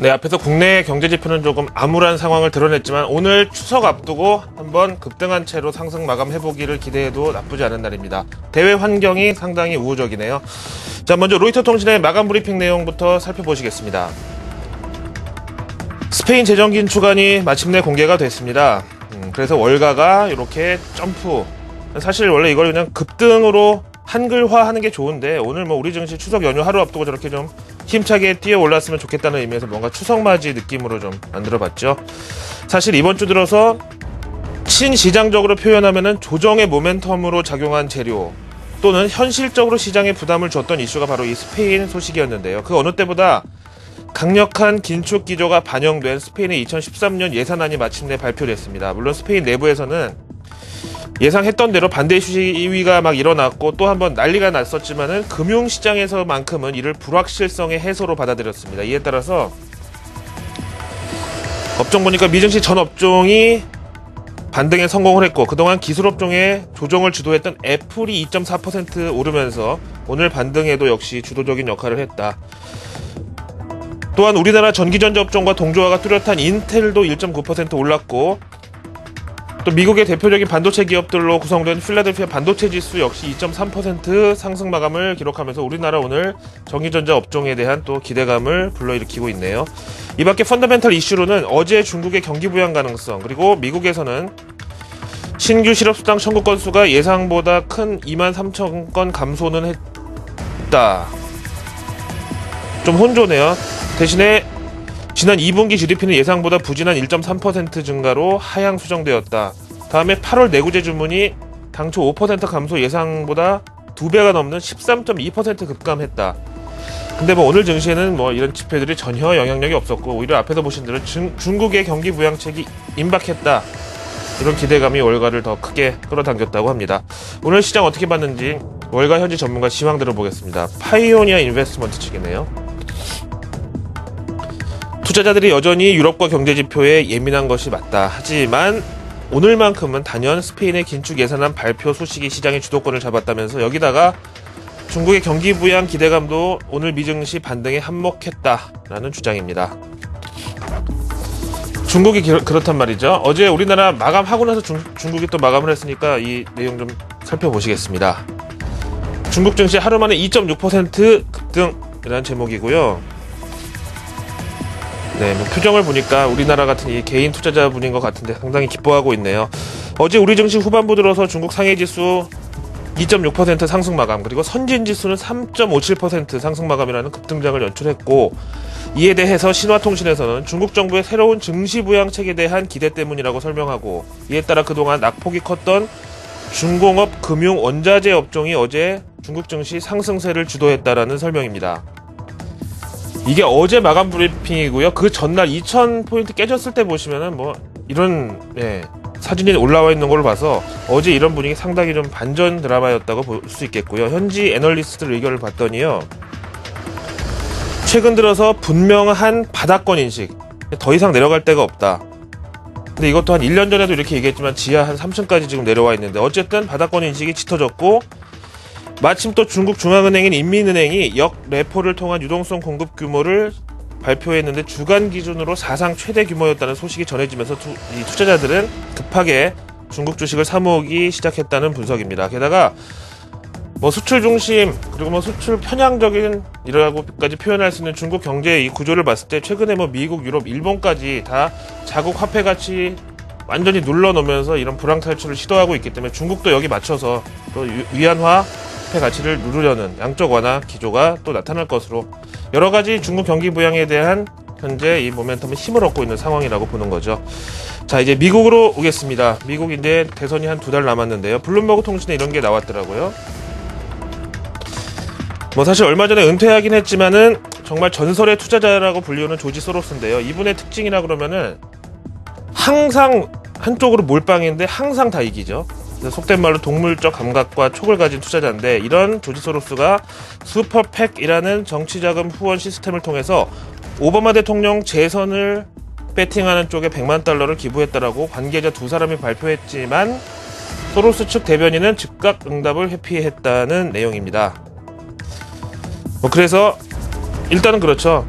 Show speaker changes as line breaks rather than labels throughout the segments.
네, 앞에서 국내 경제지표는 조금 암울한 상황을 드러냈지만 오늘 추석 앞두고 한번 급등한 채로 상승 마감해보기를 기대해도 나쁘지 않은 날입니다. 대외 환경이 상당히 우호적이네요. 자, 먼저 로이터 통신의 마감 브리핑 내용부터 살펴보시겠습니다. 스페인 재정 긴축안이 마침내 공개가 됐습니다. 그래서 월가가 이렇게 점프, 사실 원래 이걸 그냥 급등으로 한글화하는 게 좋은데 오늘 뭐 우리 증시 추석 연휴 하루 앞두고 저렇게 좀 힘차게 뛰어 올랐으면 좋겠다는 의미에서 뭔가 추석맞이 느낌으로 좀 만들어봤죠. 사실 이번 주 들어서 친시장적으로 표현하면은 조정의 모멘텀으로 작용한 재료 또는 현실적으로 시장에 부담을 줬던 이슈가 바로 이 스페인 소식이었는데요. 그 어느 때보다 강력한 긴축 기조가 반영된 스페인의 2013년 예산안이 마침내 발표됐습니다. 물론 스페인 내부에서는 예상했던 대로 반대 시위가 막 일어났고 또 한번 난리가 났었지만은 금융시장에서만큼은 이를 불확실성의 해소로 받아들였습니다. 이에 따라서 업종 보니까 미증시 전 업종이 반등에 성공을 했고 그동안 기술업종에 조정을 주도했던 애플이 2.4% 오르면서 오늘 반등에도 역시 주도적인 역할을 했다. 또한 우리나라 전기전자 업종과 동조화가 뚜렷한 인텔도 1.9% 올랐고 또 미국의 대표적인 반도체 기업들로 구성된 필라델피아 반도체 지수 역시 2.3% 상승 마감을 기록하면서 우리나라 오늘 전기전자 업종에 대한 또 기대감을 불러일으키고 있네요. 이 밖에 펀더멘털 이슈로는 어제 중국의 경기 부양 가능성 그리고 미국에서는 신규 실업수당 청구 건수가 예상보다 큰 23,000건 감소는 했다. 좀 혼조네요. 대신에 지난 2분기 GDP는 예상보다 부진한 1.3% 증가로 하향 수정되었다. 다음에 8월 내구재 주문이 당초 5% 감소 예상보다 2배가 넘는 13.2% 급감했다. 근데 뭐 오늘 증시에는 뭐 이런 지표들이 전혀 영향력이 없었고 오히려 앞에서 보신 대로 중국의 경기 부양책이 임박했다. 이런 기대감이 월가를 더 크게 끌어당겼다고 합니다. 오늘 시장 어떻게 봤는지 월가 현지 전문가 시황 들어보겠습니다. 파이오니아 인베스트먼트 측이네요. 투자자들이 여전히 유럽과 경제지표에 예민한 것이 맞다. 하지만 오늘만큼은 단연 스페인의 긴축 예산안 발표 소식이 시장의 주도권을 잡았다면서 여기다가 중국의 경기 부양 기대감도 오늘 미증시 반등에 한몫했다라는 주장입니다. 중국이 그렇단 말이죠. 어제 우리나라 마감하고 나서 중국이 또 마감을 했으니까 이 내용 좀 살펴보시겠습니다. 중국 증시 하루 만에 2.6% 급등이라는 제목이고요. 네, 뭐 표정을 보니까 우리나라 같은 이 개인 투자자분인 것 같은데 상당히 기뻐하고 있네요. 어제 우리 증시 후반부 들어서 중국 상해지수 2.6% 상승 마감 그리고 선진지수는 3.57% 상승 마감이라는 급등장을 연출했고 이에 대해서 신화통신에서는 중국 정부의 새로운 증시 부양책에 대한 기대 때문이라고 설명하고 이에 따라 그동안 낙폭이 컸던 중공업, 금융, 원자재 업종이 어제 중국 증시 상승세를 주도했다라는 설명입니다. 이게 어제 마감 브리핑이고요. 그 전날 2000포인트 깨졌을 때 보시면은 뭐 이런 사진이 올라와 있는 걸로 봐서 어제 이런 분위기 상당히 좀 반전 드라마였다고 볼 수 있겠고요. 현지 애널리스트들 의견을 봤더니요. 최근 들어서 분명한 바닥권 인식. 더 이상 내려갈 데가 없다. 근데 이것도 한 1년 전에도 이렇게 얘기했지만 지하 한 3층까지 지금 내려와 있는데 어쨌든 바닥권 인식이 짙어졌고 마침 또 중국 중앙은행인 인민은행이 역레포를 통한 유동성 공급 규모를 발표했는데 주간 기준으로 사상 최대 규모였다는 소식이 전해지면서 이 투자자들은 급하게 중국 주식을 사모으기 시작했다는 분석입니다. 게다가 뭐 수출 중심 그리고 뭐 수출 편향적인 이라고까지 표현할 수 있는 중국 경제의 이 구조를 봤을 때 최근에 뭐 미국, 유럽, 일본까지 다 자국 화폐 가치 완전히 눌러놓으면서 이런 불황 탈출을 시도하고 있기 때문에 중국도 여기 맞춰서 또 위안화 화폐 가치를 누르려는 양적 완화 기조가 또 나타날 것으로 여러가지 중국 경기 부양에 대한 현재 이 모멘텀은 힘을 얻고 있는 상황이라고 보는 거죠. 자, 이제 미국으로 오겠습니다. 미국 이제 대선이 한 2달 남았는데요. 블룸버그 통신에 이런 게 나왔더라고요. 뭐 사실 얼마 전에 은퇴하긴 했지만은 정말 전설의 투자자라고 불리우는 조지 소로스인데요. 이분의 특징이라 그러면은 항상 한쪽으로 몰빵인데 항상 다 이기죠. 속된 말로 동물적 감각과 촉을 가진 투자자인데 이런 조지 소로스가 슈퍼팩이라는 정치자금 후원 시스템을 통해서 오바마 대통령 재선을 배팅하는 쪽에 $1,000,000,000를 기부했다라고 관계자 2사람이 발표했지만 소로스 측 대변인은 즉각 응답을 회피했다는 내용입니다. 그래서 일단은 그렇죠.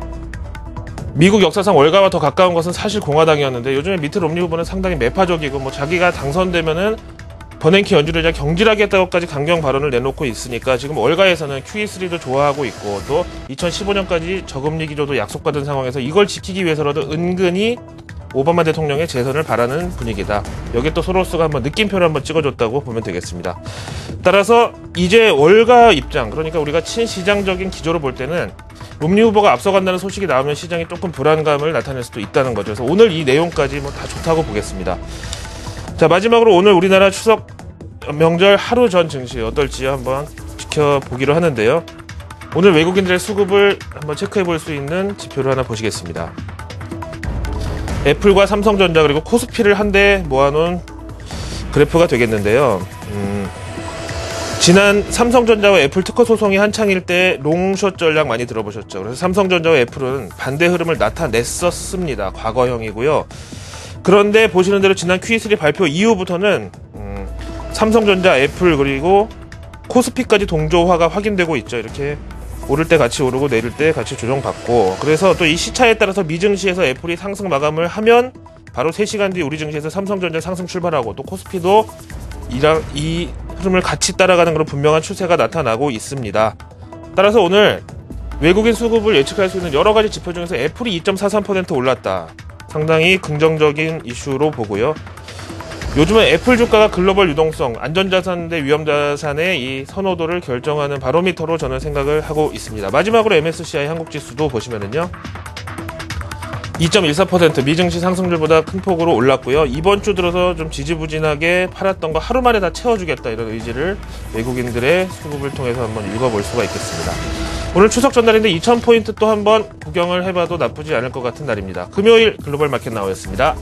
미국 역사상 월가와 더 가까운 것은 사실 공화당이었는데 요즘에 미트 롬니 후보는 상당히 매파적이고 뭐 자기가 당선되면은 버냉키 연주를 경질하게 했다고까지 강경 발언을 내놓고 있으니까 지금 월가에서는 QE3도 좋아하고 있고 또 2015년까지 저금리 기조도 약속받은 상황에서 이걸 지키기 위해서라도 은근히 오바마 대통령의 재선을 바라는 분위기다. 여기에 또 소로스가 한번 느낌표를 한번 찍어줬다고 보면 되겠습니다. 따라서 이제 월가 입장, 그러니까 우리가 친시장적인 기조로 볼 때는 롬니 후보가 앞서간다는 소식이 나오면 시장이 조금 불안감을 나타낼 수도 있다는 거죠. 그래서 오늘 이 내용까지 뭐 다 좋다고 보겠습니다. 자, 마지막으로 오늘 우리나라 추석 명절 하루 전 증시 어떨지 한번 지켜보기로 하는데요. 오늘 외국인들의 수급을 한번 체크해 볼 수 있는 지표를 하나 보시겠습니다. 애플과 삼성전자 그리고 코스피를 한데 모아놓은 그래프가 되겠는데요. 지난 삼성전자와 애플 특허 소송이 한창일 때 롱숏 전략 많이 들어보셨죠. 그래서 삼성전자와 애플은 반대 흐름을 나타냈었습니다. 과거형이고요. 그런데 보시는 대로 지난 Q3 발표 이후부터는 삼성전자, 애플 그리고 코스피까지 동조화가 확인되고 있죠. 이렇게 오를 때 같이 오르고 내릴 때 같이 조정받고, 그래서 또 이 시차에 따라서 미증시에서 애플이 상승 마감을 하면 바로 3시간 뒤 우리 증시에서 삼성전자 상승 출발하고 또 코스피도 이 흐름을 같이 따라가는 그런 분명한 추세가 나타나고 있습니다. 따라서 오늘 외국인 수급을 예측할 수 있는 여러 가지 지표 중에서 애플이 2.43% 올랐다. 상당히 긍정적인 이슈로 보고요. 요즘은 애플 주가가 글로벌 유동성, 안전자산 대 위험자산의 이 선호도를 결정하는 바로미터로 저는 생각을 하고 있습니다. 마지막으로 MSCI 한국지수도 보시면은요. 2.14% 미증시 상승률보다 큰 폭으로 올랐고요. 이번 주 들어서 좀 지지부진하게 팔았던 거 하루 만에 다 채워주겠다 이런 의지를 외국인들의 수급을 통해서 한번 읽어볼 수가 있겠습니다. 오늘 추석 전날인데 2000포인트 또 한번 구경을 해봐도 나쁘지 않을 것 같은 날입니다. 금요일 글로벌 마켓 나우였습니다.